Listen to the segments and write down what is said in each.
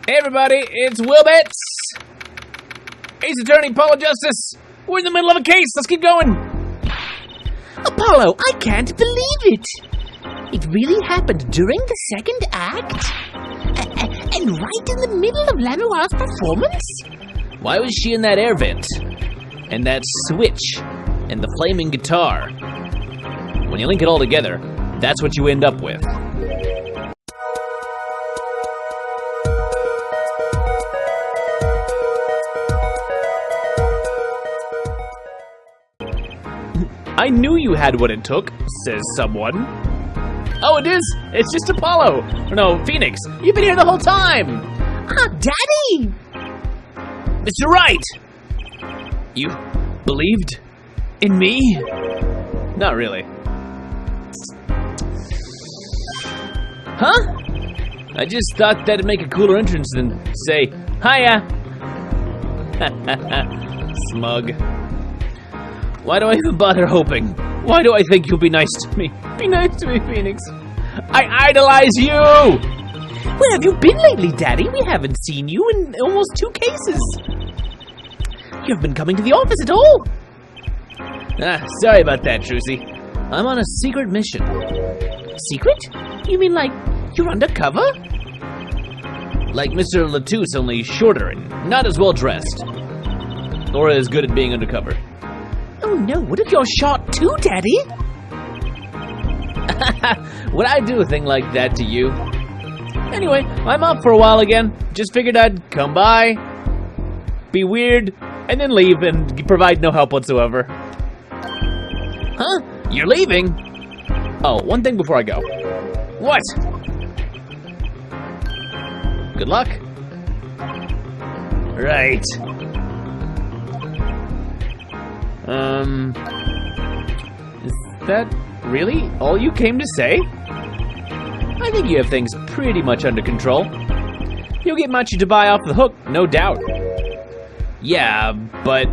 Hey everybody, it's Wilbits! Ace Attorney, Apollo Justice! We're in the middle of a case, let's keep going! Apollo, I can't believe it! It really happened during the second act? And right in the middle of Lanoir's performance? Why was she in that air vent? And that switch? And the flaming guitar? When you link it all together, that's what you end up with. I knew you had what it took, says someone. Oh, it is? It's just Apollo. No, Phoenix. You've been here the whole time. Ah, Daddy! Mr. Wright! You believed in me? Not really. Huh? I just thought that'd make a cooler entrance than say, hiya. Smug. Why do I even bother hoping? Why do I think you'll be nice to me? Be nice to me, Phoenix. I idolize you! Where have you been lately, Daddy? We haven't seen you in almost 2 cases. You haven't been coming to the office at all. Sorry about that, Trucy. I'm on a secret mission. Secret? You mean like you're undercover? Like Mr. Latouche, only shorter and not as well dressed. Or as good at being undercover. Oh no, what if you're shot too, Daddy? Would I do a thing like that to you? Anyway, I'm up for a while again. Just figured I'd come by, be weird, and then leave and provide no help whatsoever. Huh? You're leaving? Oh, one thing before I go. What? Good luck. Right. Is that really all you came to say? I think you have things pretty much under control. You'll get Machi to buy off the hook, no doubt. Yeah, but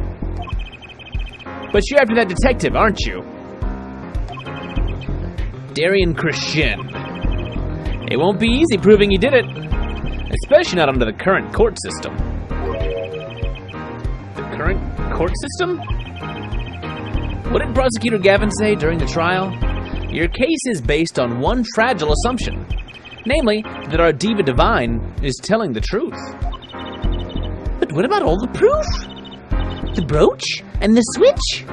you're after that detective, aren't you? Daryan Crescend. It won't be easy proving you did it, especially not under the current court system. The current court system? What did Prosecutor Gavin say during the trial? Your case is based on one fragile assumption, namely that our diva divine is telling the truth. But what about all the proof? The brooch and the switch?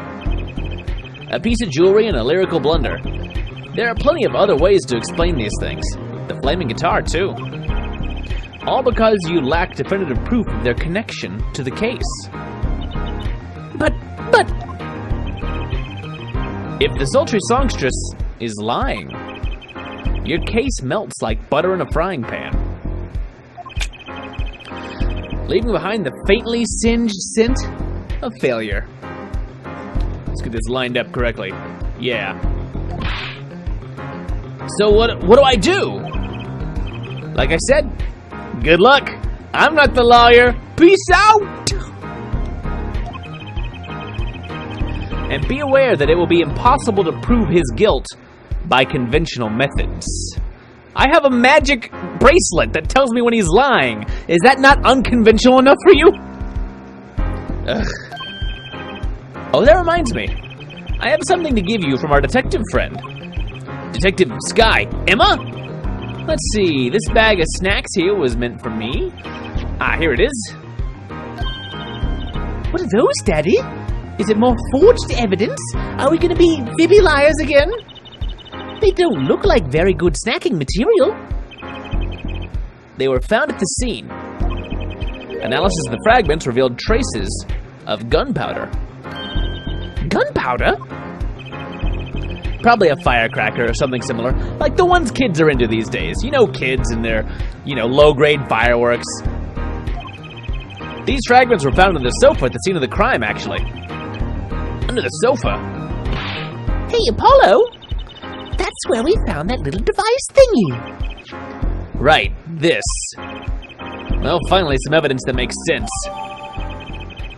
A piece of jewelry and a lyrical blunder. There are plenty of other ways to explain these things. The flaming guitar, too. All because you lack definitive proof of their connection to the case. But... If the sultry songstress is lying, your case melts like butter in a frying pan, leaving behind the faintly singed scent of failure. Let's get this lined up correctly. Yeah. So what do I do? Like I said, good luck. I'm not the lawyer. Peace out! And be aware that it will be impossible to prove his guilt by conventional methods. I have a magic bracelet that tells me when he's lying. Is that not unconventional enough for you? Ugh. Oh, that reminds me. I have something to give you from our detective friend. Detective Sky. Emma? Let's see, this bag of snacks here was meant for me. Ah, here it is. What are those, Daddy? Is it more forged evidence? Are we gonna be fibby liars again? They don't look like very good snacking material. They were found at the scene. Analysis of the fragments revealed traces of gunpowder. Gunpowder? Probably a firecracker or something similar, like the ones kids are into these days. You know kids and their, low-grade fireworks. These fragments were found on the sofa at the scene of the crime, actually. Under the sofa. Hey, Apollo! That's where we found that little device thingy. Right, this. Well, finally some evidence that makes sense.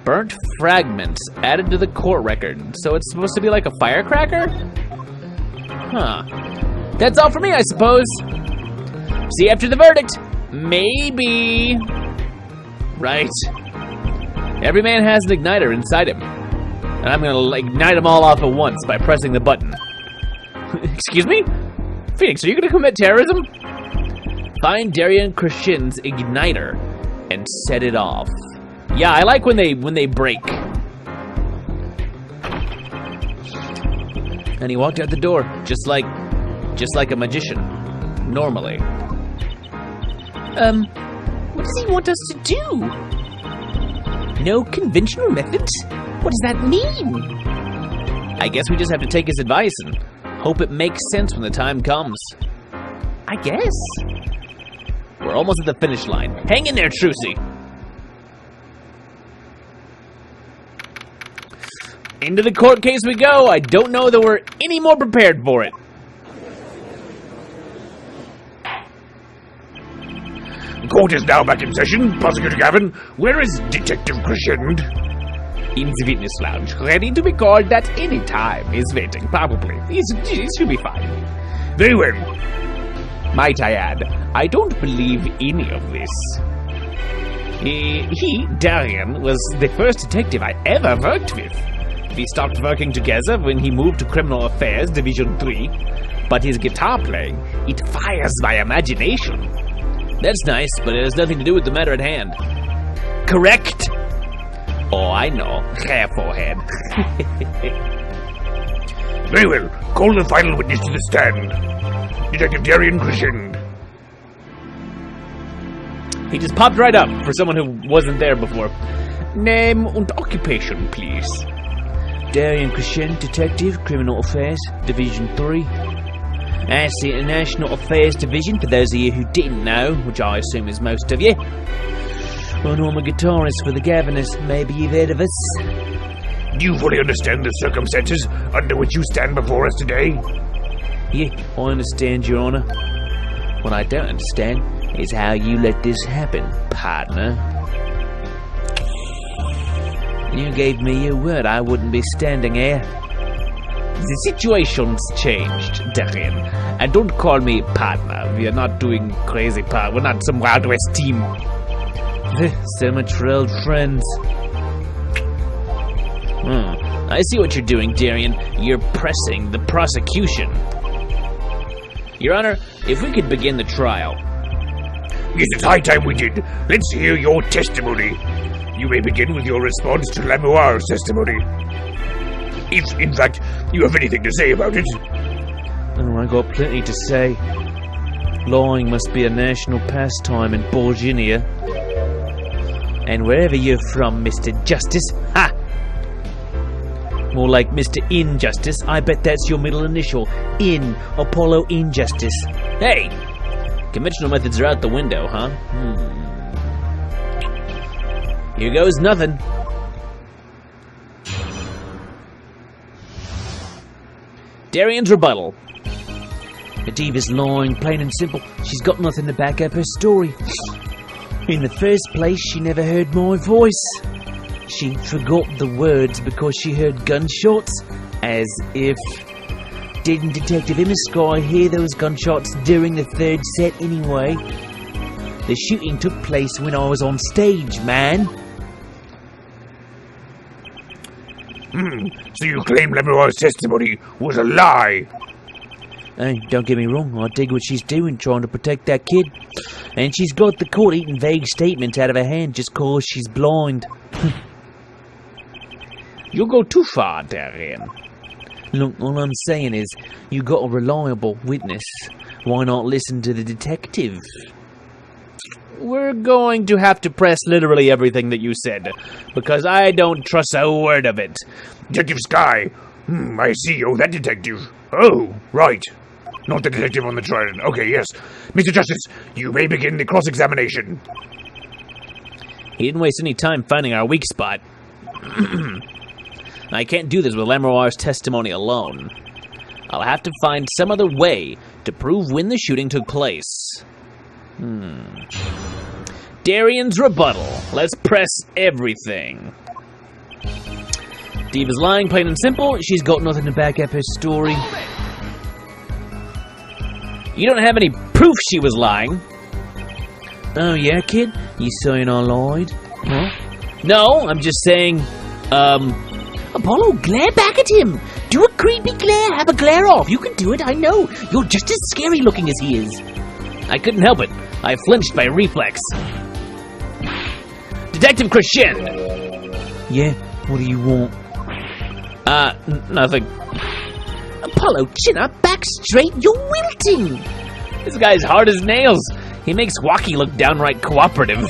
Burnt fragments added to the court record. So it's supposed to be like a firecracker? Huh. That's all for me, I suppose. See you after the verdict. Maybe. Right. Every man has an igniter inside him. And I'm gonna ignite them all off at once by pressing the button. Excuse me? Phoenix, are you gonna commit terrorism? Find Daryan Crescend's igniter and set it off. Yeah, I like when they break. And he walked out the door, just like a magician, normally. What does he want us to do? No conventional methods? What does that mean? I guess we just have to take his advice and hope it makes sense when the time comes. I guess. We're almost at the finish line. Hang in there, Trucy. Into the court case we go. I don't know that we're any more prepared for it. Court is now back in session. Prosecutor Gavin, where is Detective Crescend? In the witness lounge, ready to be called at any time. Is waiting, probably. He should be fine. Very well. Might I add, I don't believe any of this. Daryan, was the first detective I ever worked with. We stopped working together when he moved to Criminal Affairs Division 3. But his guitar playing, it fires my imagination. That's nice, but it has nothing to do with the matter at hand. Correct! Oh, I know. Hair forehead. Very well. Call the final witness to the stand. Detective Daryan Crescend. He just popped right up for someone who wasn't there before. Name and occupation, please. Daryan Crescend, Detective, Criminal Affairs, Division 3. That's the International Affairs Division, for those of you who didn't know, which I assume is most of you. Well, I'm a guitarist for the Governors. Maybe you've heard of us. Do you fully understand the circumstances under which you stand before us today? Yeah, I understand, Your Honor. What I don't understand is how you let this happen, partner. You gave me your word I wouldn't be standing here. The situation's changed, Daryan. And don't call me partner. We are not doing crazy part. We're not some Wild West team. So much for old friends. I see what you're doing, Daryan. You're pressing the prosecution. Your Honor, if we could begin the trial. Yes, it's high time we did. Let's hear your testimony. You may begin with your response to Lamoire's testimony. If, in fact, you have anything to say about it. Oh, I got plenty to say. Lying must be a national pastime in Virginia. And wherever you're from, Mr. Justice, ha! More like Mr. Injustice. I bet that's your middle initial. In Apollo Injustice. Hey! Conventional methods are out the window, huh? Here goes nothing. Daryan's rebuttal. The diva's lying, plain and simple. She's got nothing to back up her story. In the first place, she never heard my voice. She forgot the words because she heard gunshots, as if... Didn't Detective Immisky hear those gunshots during the third set anyway? The shooting took place when I was on stage, man. So you claim Lamoire's testimony was a lie? Hey, don't get me wrong, I dig what she's doing, trying to protect that kid. And she's got the court eating vague statements out of her hand just cause she's blind. You go too far, Daryan. Look, all I'm saying is, you got a reliable witness. Why not listen to the detective? We're going to have to press literally everything that you said, because I don't trust a word of it. Detective Sky. I see. Oh, that detective. Oh, right. Not the detective on the trident. Okay, yes. Mr. Justice, you may begin the cross-examination. He didn't waste any time finding our weak spot. I can't do this with Lamoire's testimony alone. I'll have to find some other way to prove when the shooting took place. Daryan's rebuttal. Let's press everything. Diva's lying, plain and simple. She's got nothing to back up her story. You don't have any proof she was lying. Oh, yeah, kid? You saying I lied? Huh? No, I'm just saying, Apollo, glare back at him. Do a creepy glare. Have a glare off. You can do it, I know. You're just as scary looking as he is. I couldn't help it. I flinched by reflex. Detective Crescend! Yeah, what do you want? Nothing. Apollo, chin up, back straight. You're wilting. This guy's hard as nails. He makes Wacky look downright cooperative.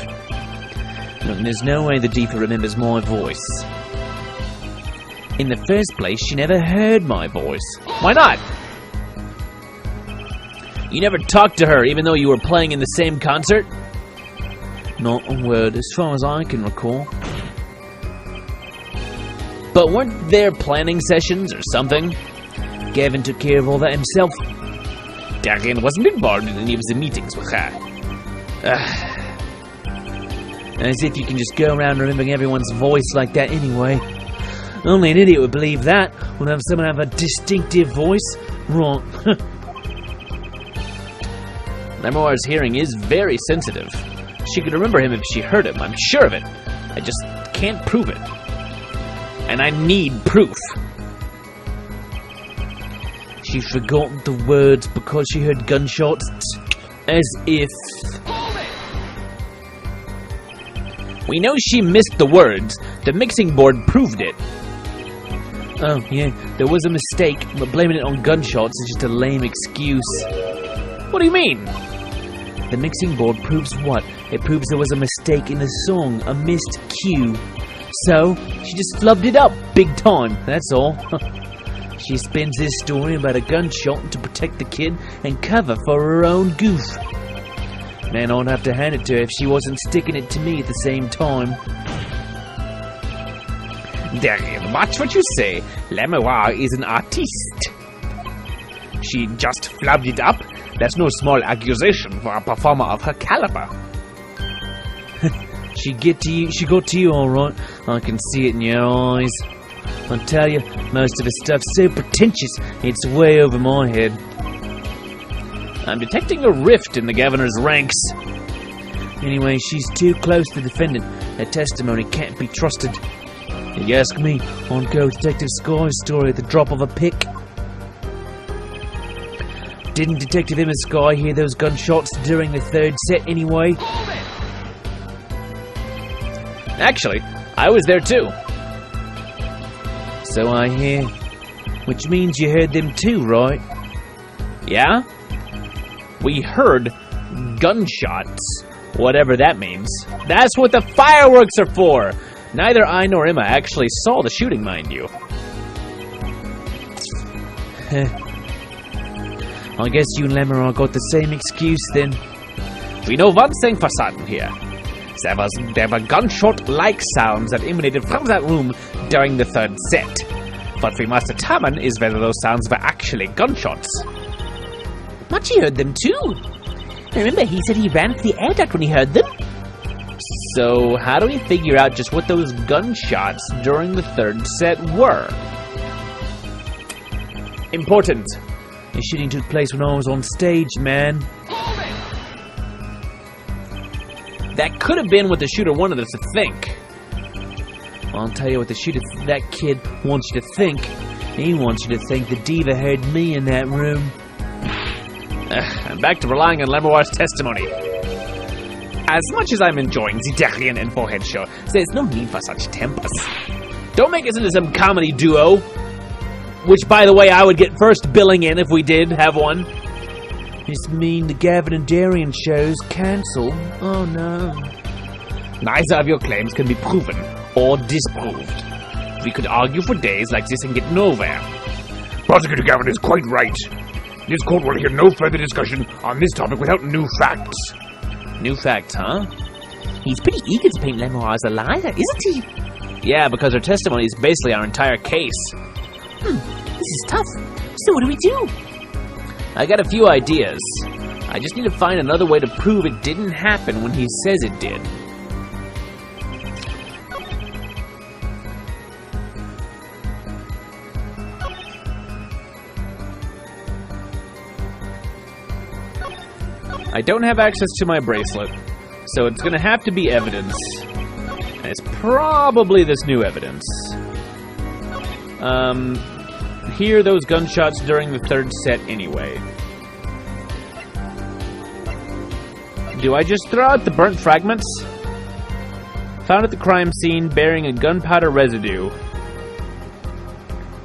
Look, there's no way the Diva remembers my voice. In the first place, she never heard my voice. Why not? You never talked to her, even though you were playing in the same concert? Not a word, as far as I can recall. But weren't there planning sessions or something? Gavin took care of all that himself. Daryan wasn't involved in any of the meetings with her. As if you can just go around remembering everyone's voice like that anyway. Only an idiot would believe that, would have someone have a distinctive voice. Right. Lemoire's hearing is very sensitive. She could remember him if she heard him, I'm sure of it. I just can't prove it. And I need proof. She forgot the words because she heard gunshots. As if... We know she missed the words. The mixing board proved it. Oh, yeah, there was a mistake, but blaming it on gunshots is just a lame excuse. What do you mean? The mixing board proves what? It proves there was a mistake in the song, a missed cue. So, she just flubbed it up, big time, that's all. She spins this story about a gunshot to protect the kid and cover for her own goof. Man, I'd have to hand it to her if she wasn't sticking it to me at the same time. Daryan, watch what you say. Lemoire is an artiste. She just flubbed it up. That's no small accusation for a performer of her caliber. She got to you all right. I can see it in your eyes. I tell you, most of the stuff's so pretentious, it's way over my head. I'm detecting a rift in the governor's ranks. Anyway, she's too close to the defendant. Her testimony can't be trusted. If you ask me, I'd go with Detective Sky's story at the drop of a pick. Didn't Detective Emma Sky hear those gunshots during the third set anyway? Actually, I was there too. So I hear. Which means you heard them too, right? Yeah? We heard gunshots. Whatever that means. That's what the fireworks are for! Neither I nor Emma actually saw the shooting, mind you. I guess you and Lemmer got the same excuse then. We know one thing for certain here. There were gunshot-like sounds that emanated from that room during the third set. What we must determine is whether those sounds were actually gunshots. Machi heard them too. Remember, he said he ran for the air duct when he heard them. So, how do we figure out just what those gunshots during the third set were? Important. The shooting took place when I was on stage, man. That could have been what the shooter wanted us to think. I'll tell you what the shooter, that kid, wants you to think. He wants you to think the diva heard me in that room. I'm back to relying on Lemoire's testimony. As much as I'm enjoying the Daryan and Forehead show, there's no need for such tempers. Don't make us into some comedy duo. Which, by the way, I would get first billing in if we did have one. This mean the Gavin and Daryan shows cancelled? Oh no. Neither of your claims can be proven or disproved. We could argue for days like this and get nowhere. Prosecutor Gavin is quite right. This court will hear no further discussion on this topic without new facts. New facts, huh? He's pretty eager to paint Lemoire as a liar, isn't he? Yeah, because her testimony is basically our entire case. This is tough. So what do we do? I got a few ideas. I just need to find another way to prove it didn't happen when he says it did. I don't have access to my bracelet. So it's gonna have to be evidence. And it's probably this new evidence. Hear those gunshots during the third set anyway. Do I just throw out the burnt fragments? Found at the crime scene bearing a gunpowder residue.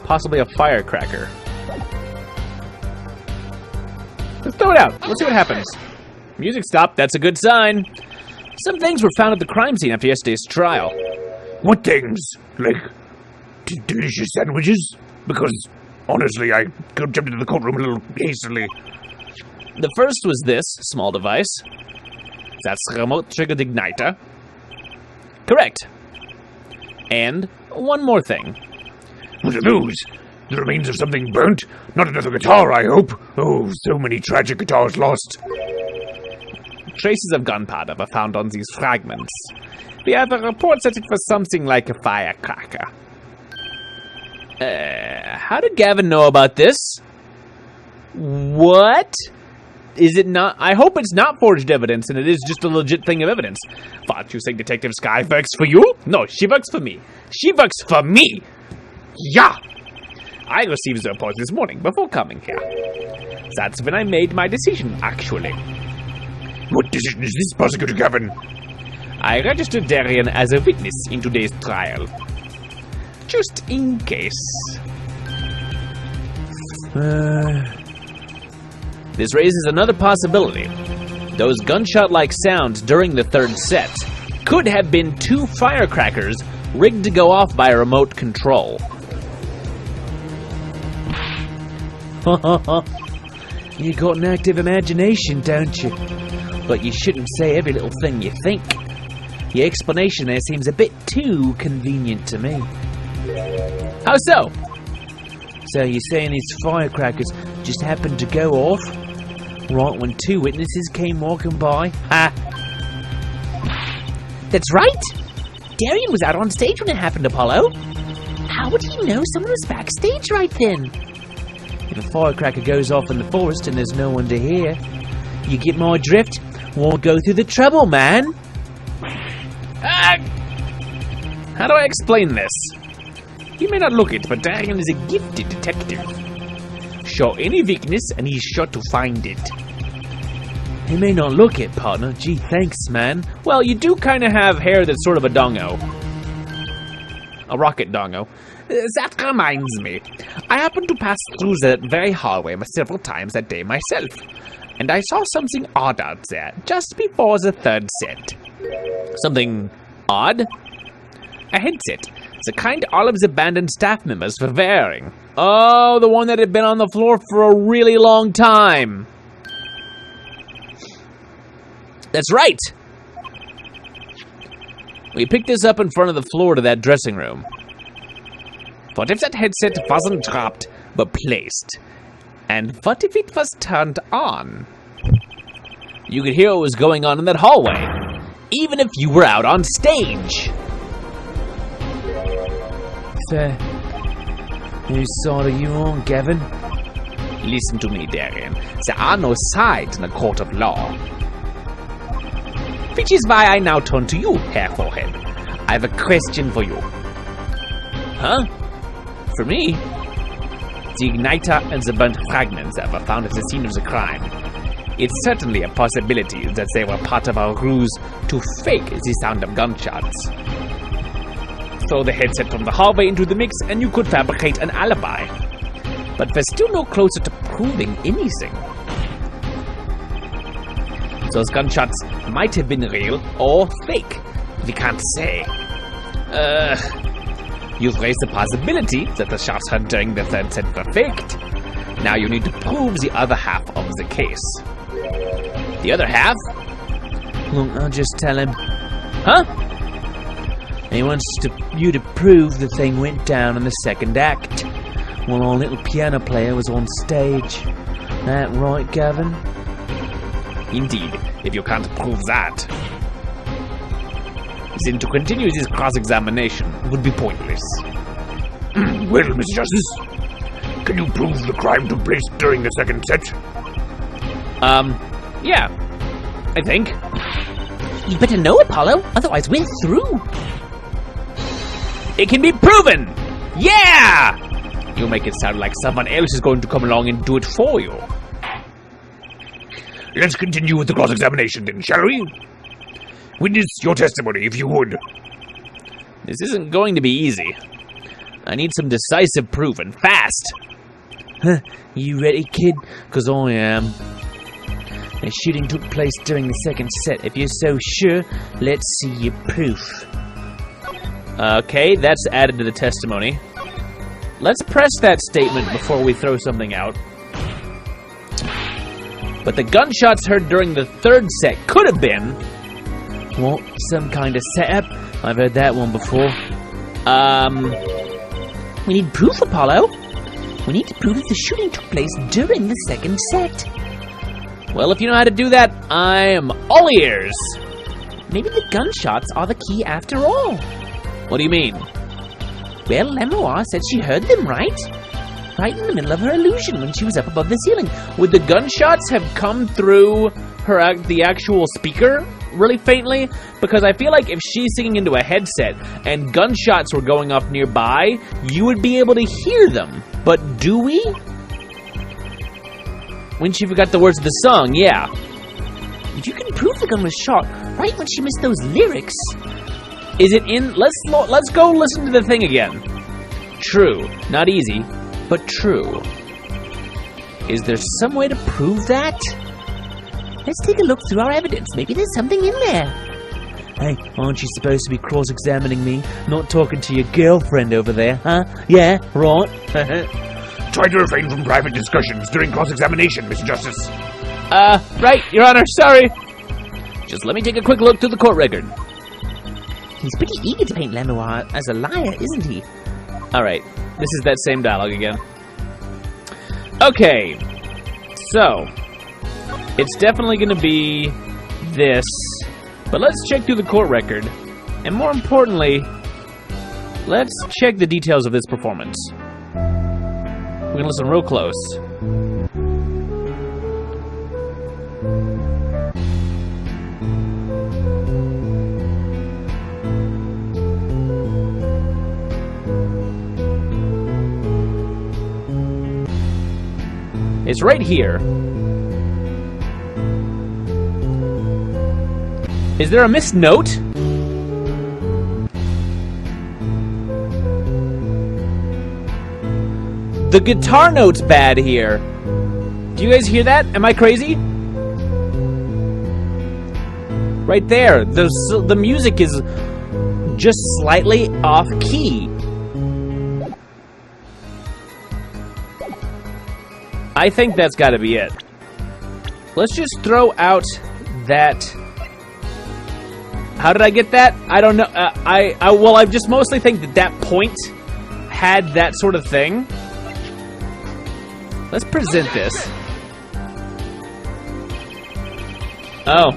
Possibly a firecracker. Let's throw it out. Let's see what happens. Music stopped. That's a good sign. Some things were found at the crime scene after yesterday's trial. What things? Like delicious sandwiches? Because honestly, I jumped into the courtroom a little hastily. The first was this small device. That's a remote triggered igniter. Correct. And one more thing. What are those? The remains of something burnt? Not another guitar, I hope. Oh, so many tragic guitars lost. Traces of gunpowder were found on these fragments. We have a report that it was something like a firecracker. How did Gavin know about this? What? Is it not? I hope it's not forged evidence and it is just a legit thing of evidence. What, you think Detective Sky works for you? No, she works for me. She works for me! Yeah! I received the report this morning before coming here. That's when I made my decision, actually. What decision is this, Prosecutor Gavin? I registered Daryan as a witness in today's trial. Just in case. This raises another possibility. Those gunshot-like sounds during the third set could have been two firecrackers rigged to go off by a remote control. You got an active imagination, don't you? But you shouldn't say every little thing you think. Your explanation there seems a bit too convenient to me. How so? So you're saying these firecrackers just happened to go off right when two witnesses came walking by? That's right! Daryan was out on stage when it happened, Apollo. How would he know someone was backstage right then? If a firecracker goes off in the forest and there's no one to hear, you get my drift? Won't go through the trouble, man. How do I explain this? You may not look it, but Daryan is a gifted detective. Show any weakness and he's sure to find it. He may not look it, partner. Gee, thanks, man. Well, you do kind of have hair that's sort of a dongo. A rocket dongo. That reminds me. I happened to pass through that very hallway several times that day myself. And I saw something odd out there, just before the third set. Something odd? A headset. The kind all of the abandoned staff members were wearing. Oh, the one that had been on the floor for a really long time. That's right! We picked this up in front of the floor to that dressing room. What if that headset wasn't dropped, but placed? And what if it was turned on? You could hear what was going on in that hallway, even if you were out on stage. Fair. Whose side are you on, Gavin? Listen to me, Daryan. There are no sides in a court of law. Which is why I now turn to you, Herr Forehead. I have a question for you. Huh? For me? The igniter and the burnt fragments that were found at the scene of the crime. It's certainly a possibility that they were part of our ruse to fake the sound of gunshots. Throw the headset from the hallway into the mix and you could fabricate an alibi. But we're still no closer to proving anything. Those gunshots might have been real or fake. We can't say. You've raised the possibility that the shots heard during the third set were faked. Now you need to prove the other half of the case. The other half? Look, I'll just tell him. Huh? He wants you to prove the thing went down in the second act, while our little piano player was on stage. That right, Gavin? Indeed, if you can't prove that, then to continue this cross-examination would be pointless. Well, Mr. Justice, can you prove the crime took place during the second set? Yeah, I think. You better know, Apollo, otherwise we're through. It can be proven! Yeah! You make it sound like someone else is going to come along and do it for you. Let's continue with the cross-examination then, shall we? Witness your testimony, if you would. This isn't going to be easy. I need some decisive proof, and fast. Huh, you ready, kid? 'Cause I am. The shooting took place during the second set. If you're so sure, let's see your proof. Okay, that's added to the testimony. Let's press that statement before we throw something out. But the gunshots heard during the third set could have been... What? Some kind of setup? I've heard that one before. We need proof, Apollo. We need to prove that the shooting took place during the second set. Well, if you know how to do that, I'm all ears. Maybe the gunshots are the key after all. What do you mean? Well, Lemoir said she heard them, right? Right in the middle of her illusion when she was up above the ceiling. Would the gunshots have come through the actual speaker really faintly? Because I feel like if she's singing into a headset and gunshots were going off nearby, you would be able to hear them. But do we? When she forgot the words of the song, yeah. If you can prove the gun was shot right when she missed those lyrics. Is it in? Let's go listen to the thing again. True. Not easy, but true. Is there some way to prove that? Let's take a look through our evidence. Maybe there's something in there. Hey, aren't you supposed to be cross-examining me? Not talking to your girlfriend over there, huh? Yeah, right. Try to refrain from private discussions during cross-examination, Mr. Justice. Right, Your Honor, sorry. Just let me take a quick look through the court record. He's pretty eager to paint Lemoir as a liar, isn't he? Alright, this is that same dialogue again. Okay, so, it's definitely going to be this, but let's check through the court record, and more importantly, let's check the details of this performance. We're going to listen real close. It's right here. Is there a missed note? The guitar note's bad here. Do you guys hear that? Am I crazy? Right there. The music is just slightly off key. I think that's got to be it. Let's just throw out that. How did I get that? I don't know. Well, I just mostly think that point had that sort of thing. Let's present this. Oh.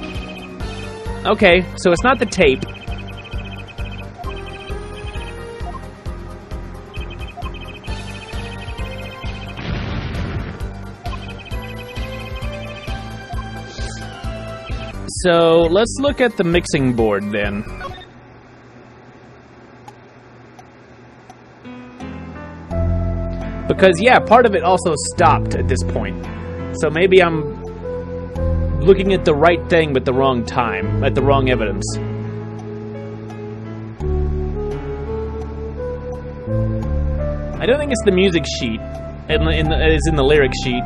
Okay, so it's not the tape. So, let's look at the mixing board then. Because, yeah, part of it also stopped at this point. So maybe I'm looking at the right thing but the wrong time, at the wrong evidence. I don't think it's the music sheet. It's in the lyric sheet.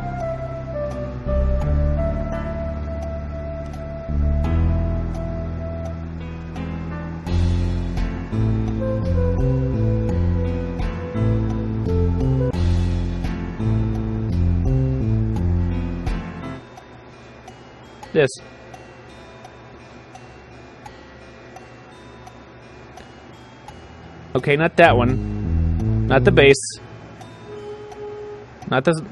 This. Okay, not that one. Not the bass. Not the...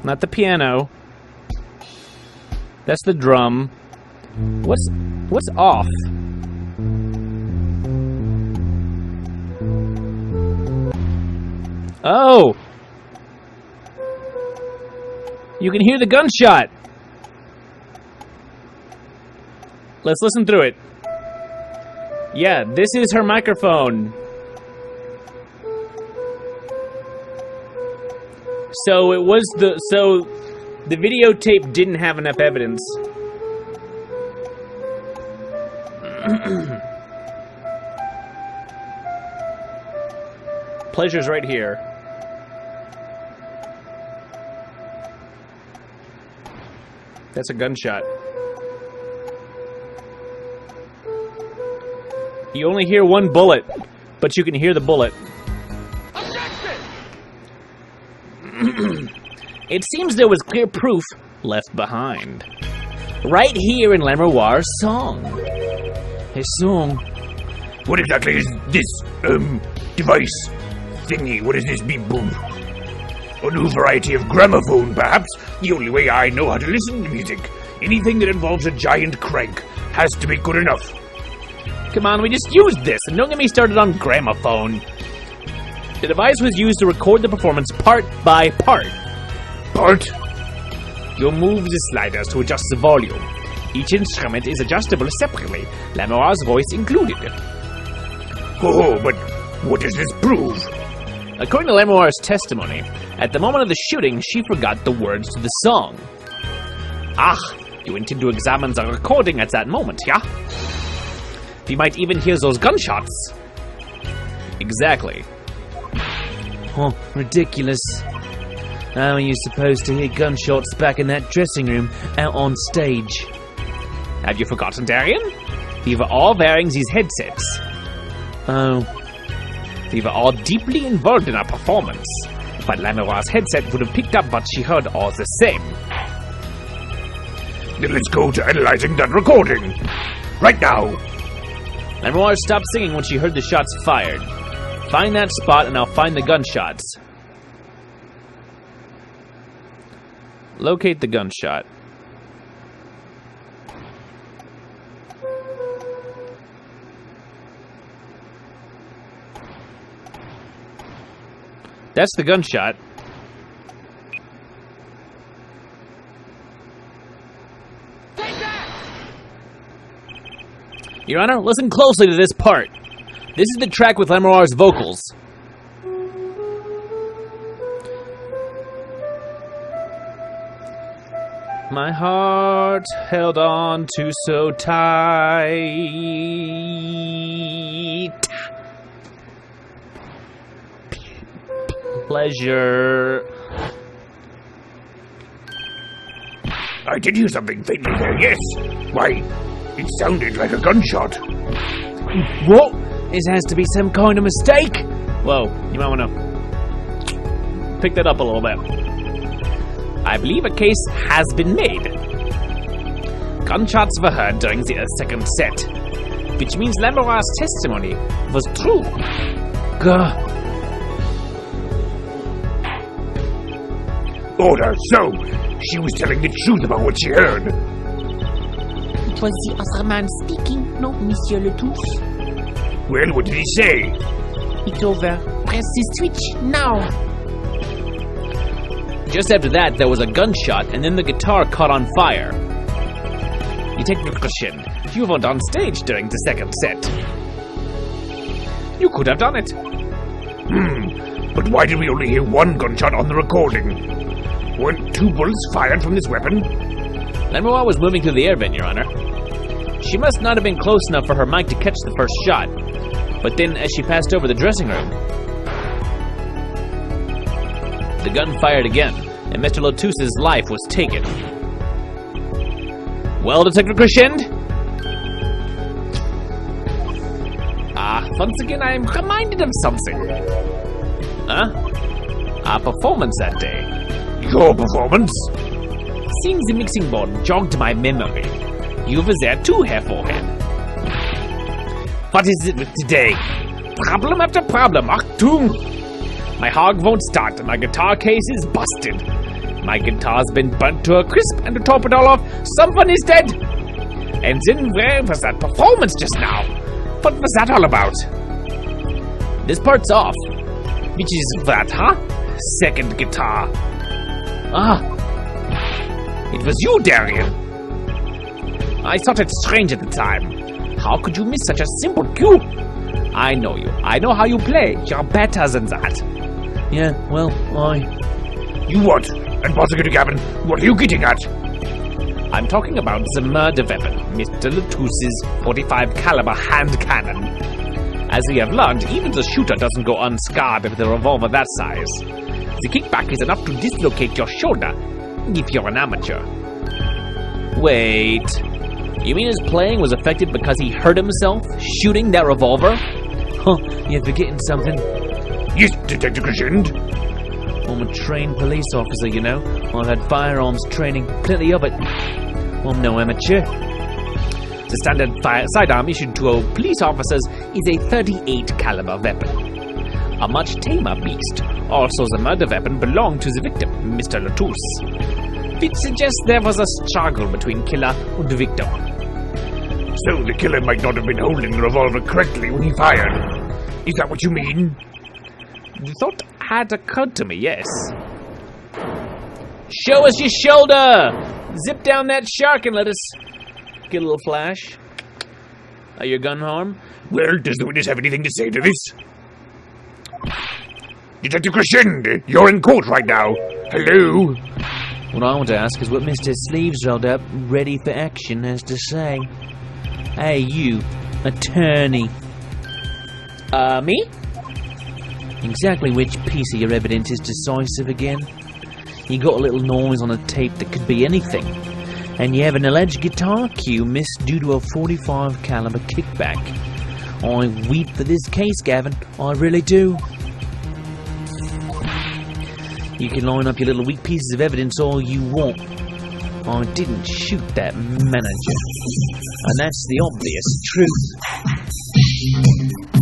Not the piano. That's the drum. What's off? Oh! You can hear the gunshot. Let's listen through it. Yeah, this is her microphone. So the videotape didn't have enough evidence. Pleasure's right here. That's a gunshot. You only hear one bullet, but you can hear the bullet. It seems there was clear proof left behind. Right here in Lemuroir's song. His song. What exactly is this, device? Thingy, what is this beep boop? A new variety of gramophone, perhaps? The only way I know how to listen to music. Anything that involves a giant crank has to be good enough. Come on, we just used this, and don't get me started on gramophone. The device was used to record the performance part by part. Part? You'll move the sliders to adjust the volume. Each instrument is adjustable separately, Lemuroir's voice included. Oh, but what does this prove? According to Lemuroir's testimony, at the moment of the shooting, she forgot the words to the song. Ah, you intend to examine the recording at that moment, yeah? You might even hear those gunshots. Exactly. Oh, ridiculous. How are you supposed to hear gunshots back in that dressing room out on stage? Have you forgotten, Daryan? We were all wearing these headsets. Oh. We were all deeply involved in our performance, but Lemuroir's headset would have picked up what she heard all the same. Then let's go to analyzing that recording. Right now. Lemuroir stopped singing when she heard the shots fired. Find that spot and I'll find the gunshots. Locate the gunshot. That's the gunshot. Your Honor, listen closely to this part. This is the track with Lemuroir's vocals. My heart held on to so tight. Pleasure. I did hear something faintly there, yes. Why, it sounded like a gunshot. What? This has to be some kind of mistake. Whoa, you might want to pick that up a little bit. I believe a case has been made. Gunshots were heard during the second set, which means Lemuroir's testimony was true. Gah. Order, so she was telling the truth about what she heard. It was the other man speaking, no, Monsieur Latouche. Well, what did he say? It's over. Press the switch now. Just after that, there was a gunshot, and then the guitar caught on fire. Detective Crescend, you weren't on stage during the second set. You could have done it. But why did we only hear one gunshot on the recording? Weren't two bullets fired from this weapon? Lemuroir was moving through the air vent, Your Honor. She must not have been close enough for her mic to catch the first shot. But then, as she passed over the dressing room, the gun fired again, and Mr. Latouche's life was taken. Well, Detective Crescend? Once again, I am reminded of something. Our performance that day. Your performance? Seeing the mixing board jogged my memory. You were there too, Herr Forehead. What is it with today? Problem after problem, Achtung! My hog won't start, and my guitar case is busted. My guitar's been burnt to a crisp, and to top it all off, someone is dead! And then where was that performance just now? What was that all about? This part's off. Which is that, huh? Second guitar. It was you, Daryan. I thought it strange at the time. How could you miss such a simple cue? I know you. I know how you play. You're better than that. Yeah, well, You what? And Prosecutor Gavin, what are you getting at? I'm talking about the murder weapon, Mr. Latus's 45 caliber hand cannon. As we have learned, even the shooter doesn't go unscarred with a revolver that size. The kickback is enough to dislocate your shoulder, if you're an amateur. Wait, you mean his playing was affected because he hurt himself shooting that revolver? huh, you're forgetting something. Yes, Detective Crescend. I'm a trained police officer, you know. I've had firearms training, plenty of it. I'm no amateur. The standard sidearm issued to police officers is a 38 caliber weapon. A much tamer beast. Also, the murder weapon belonged to the victim, Mr. Latus. Which suggests there was a struggle between killer and victim. So the killer might not have been holding the revolver correctly when he fired. Is that what you mean? The thought had occurred to me, yes. Show us your shoulder! Zip down that shark and let us get a little flash. Are your gun harm? Well, does the witness have anything to say to this? Detective Crescend, you're in court right now. Hello? What I want to ask is what Mr. Sleeves rolled up, ready for action, has to say. Hey, you, attorney. Me? Exactly which piece of your evidence is decisive again? You got a little noise on a tape that could be anything. And you have an alleged guitar cue missed due to a 45 caliber kickback. I weep for this case, Gavin. I really do. You can line up your little weak pieces of evidence all you want. I didn't shoot that manager. And that's the obvious truth.